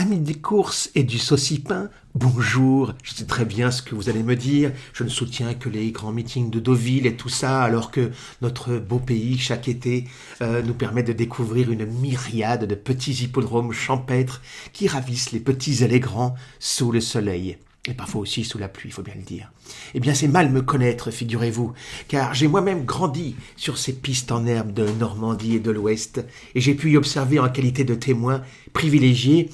Amis des courses et du saucipin, bonjour, je sais très bien ce que vous allez me dire, je ne soutiens que les grands meetings de Deauville et tout ça, alors que notre beau pays, chaque été, nous permet de découvrir une myriade de petits hippodromes champêtres qui ravissent les petits et les grands sous le soleil. Et parfois aussi sous la pluie, il faut bien le dire. Eh bien, c'est mal me connaître, figurez-vous, car j'ai moi-même grandi sur ces pistes en herbe de Normandie et de l'Ouest, et j'ai pu y observer en qualité de témoin privilégié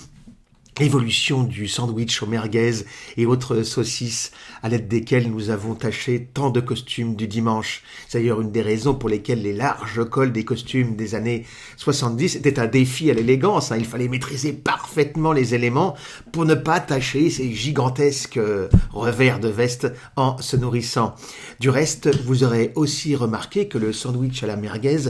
l'évolution du sandwich aux merguez et autres saucisses à l'aide desquelles nous avons taché tant de costumes du dimanche. C'est d'ailleurs une des raisons pour lesquelles les larges cols des costumes des années 70 étaient un défi à l'élégance. Il fallait maîtriser parfaitement les éléments pour ne pas tacher ces gigantesques revers de veste en se nourrissant. Du reste, vous aurez aussi remarqué que le sandwich à la merguez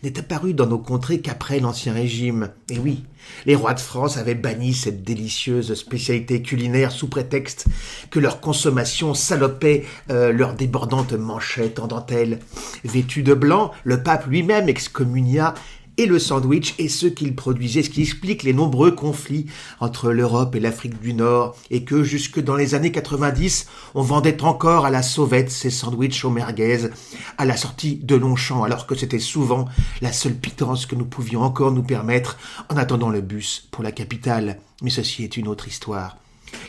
n'est apparu dans nos contrées qu'après l'Ancien Régime. Et oui, les rois de France avaient banni cette délicieuse spécialité culinaire sous prétexte que leur consommation salopait leurs débordantes manchettes en dentelle. Vêtu de blanc, le pape lui-même excommunia et le sandwich et ce qu'il produisait, ce qui explique les nombreux conflits entre l'Europe et l'Afrique du Nord, et que jusque dans les années 90, on vendait encore à la sauvette ces sandwichs aux merguez à la sortie de Longchamp, alors que c'était souvent la seule pitance que nous pouvions encore nous permettre en attendant le bus pour la capitale. Mais ceci est une autre histoire.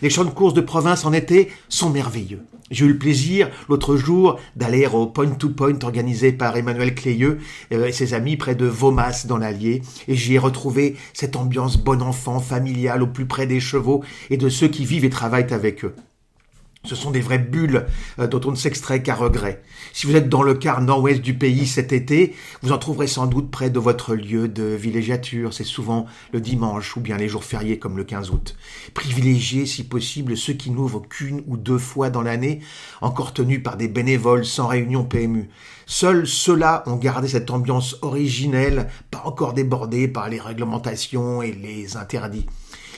Les champs de course de province en été sont merveilleux. J'ai eu le plaisir, l'autre jour, d'aller au point-to-point organisé par Emmanuel Cléieux et ses amis près de Vaumas dans l'Allier, et j'y ai retrouvé cette ambiance bon enfant, familiale, au plus près des chevaux et de ceux qui vivent et travaillent avec eux. Ce sont des vraies bulles dont on ne s'extrait qu'à regret. Si vous êtes dans le quart nord-ouest du pays cet été, vous en trouverez sans doute près de votre lieu de villégiature. C'est souvent le dimanche ou bien les jours fériés comme le 15 août. Privilégiez si possible ceux qui n'ouvrent qu'une ou deux fois dans l'année, encore tenus par des bénévoles sans réunion PMU. Seuls ceux-là ont gardé cette ambiance originelle, pas encore débordée par les réglementations et les interdits.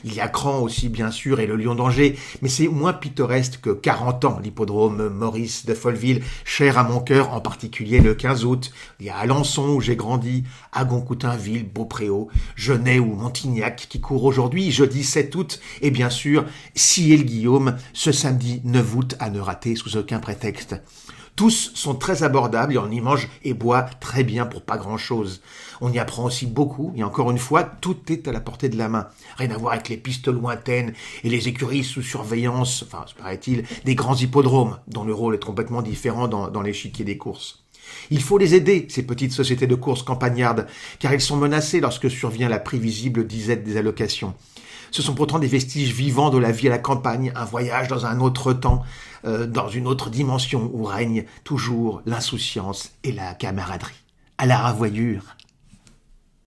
Il y a Cran aussi, bien sûr, et le Lion d'Angers, mais c'est moins pittoresque que 40 ans, l'hippodrome Maurice de Folleville, cher à mon cœur, en particulier le 15 août. Il y a Alençon, où j'ai grandi, Agon-Coutainville, Beaupréau, Genêt ou Montignac, qui court aujourd'hui, jeudi 7 août, et bien sûr, Sillé-le-Guillaume, ce samedi 9 août, à ne rater sous aucun prétexte. Tous sont très abordables et on y mange et boit très bien pour pas grand-chose. On y apprend aussi beaucoup et encore une fois, tout est à la portée de la main. Rien à voir avec les pistes lointaines et les écuries sous surveillance, paraît-il, des grands hippodromes, dont le rôle est complètement différent dans l'échiquier des courses. Il faut les aider, ces petites sociétés de courses campagnardes, car elles sont menacées lorsque survient la prévisible disette des allocations. Ce sont pourtant des vestiges vivants de la vie à la campagne, un voyage dans un autre temps, dans une autre dimension où règne toujours l'insouciance et la camaraderie. À la ravoyure.